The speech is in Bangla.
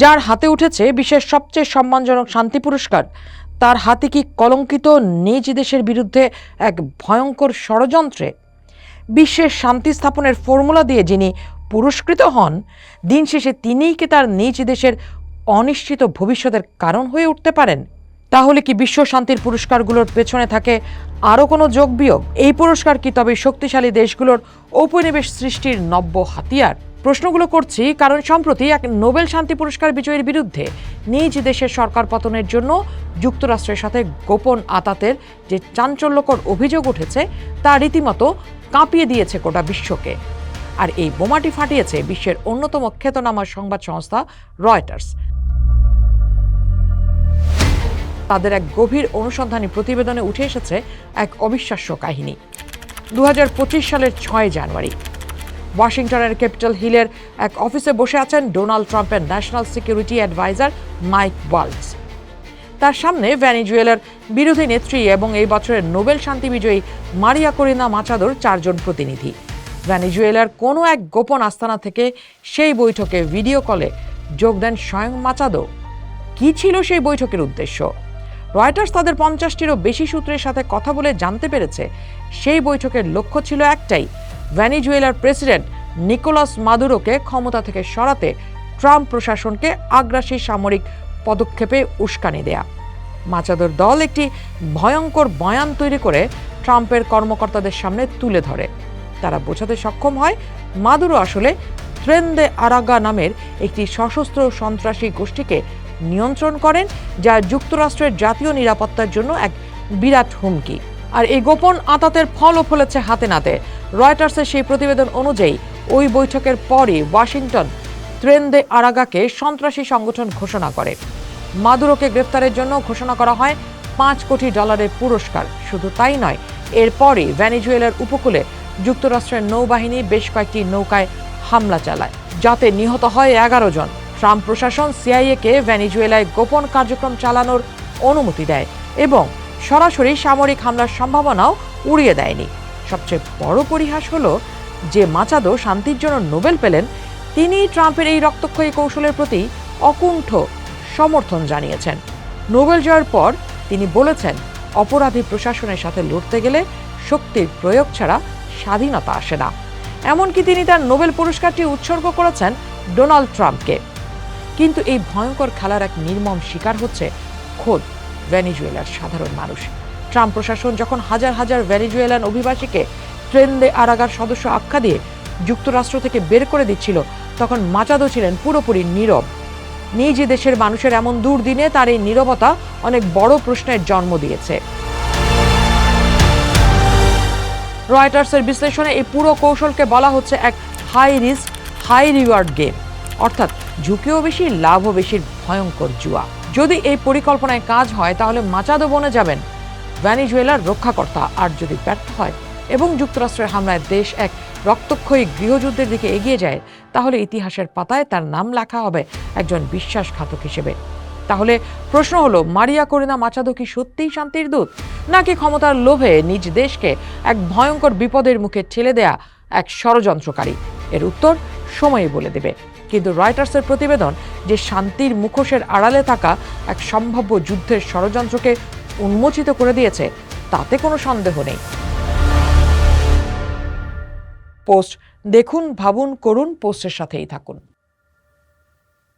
যার হাতে উঠেছে বিশ্বের সবচেয়ে সম্মানজনক শান্তি পুরস্কার, তার হাতে কি কলঙ্কিত নিজ দেশের বিরুদ্ধে এক ভয়ঙ্কর ষড়যন্ত্রে? বিশ্বের শান্তি স্থাপনের ফর্মুলা দিয়ে যিনি পুরস্কৃত হন, দিন শেষে তিনিই কি তার নিজ দেশের অনিশ্চিত ভবিষ্যতের কারণ হয়ে উঠতে পারেন? তাহলে কি বিশ্ব শান্তির পুরস্কারগুলোর পেছনে থাকে আরও কোনো যোগ বিয়োগ? এই পুরস্কার কি তবে শক্তিশালী দেশগুলোর ঔপনিবেশ সৃষ্টির নব্য হাতিয়ার? প্রশ্নগুলো করছি কারণ সম্প্রতি এক নোবেল শান্তি পুরস্কার বিজয়ীর বিরুদ্ধে নিজ দেশের সরকার পতনের জন্য যুক্তরাষ্ট্রের সাথে গোপন আতাতের যে চাঞ্চল্যকর অভিযোগ উঠেছে তা রীতিমতো কাঁপিয়ে দিয়েছে গোটা বিশ্বকে। আর এই বোমাটি ফাটিয়েছে বিশ্বের অন্যতম খ্যাতনামা সংবাদ সংস্থা রয়টার্স। তাদের এক গভীর অনুসন্ধানী প্রতিবেদনে উঠে এসেছে এক অবিশ্বাস্য কাহিনী। 2025 সালের 6 জানুয়ারি ওয়াশিংটনের ক্যাপিটাল হিলের এক অফিসে বসে আছেন ডোনাল্ড ট্রাম্পের ন্যাশনাল সিকিউরিটি অ্যাডভাইজার মাইক ওয়ালটজ। তার সামনে ভেনেজুয়েলার বিরোধী নেত্রী এবং এই বছরের নোবেল শান্তি বিজয়ী মারিয়া করিনা মাচাদোর 4 জন প্রতিনিধি। ভেনেজুয়েলার কোনো এক গোপন আস্তানা থেকে সেই বৈঠকে ভিডিও কলে যোগ দেন স্বয়ং মাচাদো। কি ছিল সেই বৈঠকের উদ্দেশ্য? রয়টার্স তাদের 50টিরও বেশি সূত্রের সাথে কথা বলে জানতে পেরেছে সেই বৈঠকের লক্ষ্য ছিল একটাই, ভেনেজুয়েলার প্রেসিডেন্ট নিকোলাস মাদুরোকে ক্ষমতা থেকে সরাতে ট্রাম্প প্রশাসনকে আগ্রাসী সামরিক পদক্ষেপে উস্কানি দেয়া। মাচাদোর দল একটি ভয়ঙ্কর বয়ান তৈরি করে ট্রাম্পের কর্মকর্তাদের সামনে তুলে ধরে। তারা বোঝাতে সক্ষম হয় মাদুরো আসলে ট্রেন দে আরাগা নামের একটি সশস্ত্র সন্ত্রাসী গোষ্ঠীকে নিয়ন্ত্রণ করেন, যা যুক্তরাষ্ট্রের জাতীয় নিরাপত্তার জন্য এক বিরাট হুমকি। আর এই গোপন আঁতাতের ফলও ফলেছে হাতে নাতে। রয়টার্সের সেই প্রতিবেদন অনুযায়ী ওই বৈঠকের পরই ওয়াশিংটন ট্রেন দে আরাগাকে সন্ত্রাসী সংগঠন ঘোষণা করে। মাদুরোকে গ্রেফতারের জন্য ঘোষণা করা হয় $5 কোটি পুরস্কার। শুধু তাই নয়, এরপরই ভেনেজুয়েলার উপকূলে যুক্তরাষ্ট্রের নৌবাহিনী বেশ কয়েকটি নৌকায় হামলা চালায়, যাতে নিহত হয় 11 জন। ট্রাম্প প্রশাসন সিআইএকে ভেনেজুয়েলায় গোপন কার্যক্রম চালানোর অনুমতি দেয় এবং সরাসরি সামরিক হামলার সম্ভাবনাও উড়িয়ে দেয়নি। সবচেয়ে বড় পরিহাস হলো যে মাচাদো শান্তির জন্য নোবেল পেলেন, তিনি ট্রাম্পের এই রক্তক্ষয়ী কৌশলের প্রতি অকুণ্ঠ সমর্থন জানিয়েছেন। নোবেল জয়ের পর তিনি বলেছেন, অপরাধী প্রশাসনের সাথে লড়তে গেলে শক্তির প্রয়োগ ছাড়া স্বাধীনতা আসে না। এমনকি তিনি তার নোবেল পুরস্কারটি উৎসর্গ করেছেন ডোনাল্ড ট্রাম্পকে। কিন্তু এই ভয়ঙ্কর খেলার এক নির্মম শিকার হচ্ছে খোদ ভেনেজুয়েলার সাধারণ মানুষ। ট্রাম্প প্রশাসন যখন হাজার হাজার ভেনেজুয়েলান অভিবাসীকে ট্রেন দে আরাগার সদস্য আখ্যা দিয়ে যুক্তরাষ্ট্র থেকে বের করে দিচ্ছিল, তখন মাচাদো ছিলেন পুরোপুরি নীরব। নিজ দেশের মানুষের এমন দুর্দিনে তার এই নীরবতা অনেক বড় প্রশ্নের জন্ম দিয়েছে। রয়টার্সের বিশ্লেষণে এই পুরো কৌশলকে বলা হচ্ছে এক high risk high reward game, অর্থাৎ ঝুঁকিও বেশি লাভও বেশির ভয়ঙ্কর জুয়া। যদি এই পরিকল্পনায় কাজ হয় তাহলে মাচাদো বনে যাবেন ভেনেজুয়েলার রক্ষাকর্তা, আর যদি ব্যর্থ হয় এবং যুক্তরাষ্ট্রের হামলায় দেশ এক রক্তক্ষয়ী গৃহযুদ্ধের দিকে এগিয়ে যায়, তাহলে ইতিহাসের পাতায় তার নাম লেখা হবে একজন বিশ্বাসঘাতক হিসেবে। তাহলে প্রশ্ন হলো, মারিয়া করিনা মাচাদো কি সত্যিই শান্তির দূত, নাকি ক্ষমতার লোভে নিজ দেশকে এক ভয়ঙ্কর বিপদের মুখে ঠেলে দেয়া এক ষড়যন্ত্রকারী? এর উত্তর সময়ই বলে দেবে। কিন্তু রয়টার্সের প্রতিবেদন যে শান্তির মুখোশের আড়ালে থাকা এক সম্ভাব্য যুদ্ধের ষড়যন্ত্রকে উন্মোচিত করে দিয়েছে, তাতে কোনো সন্দেহ নেই। পোস্ট দেখুন, ভাবুন, করুন, পোস্টের সাথেই থাকুন।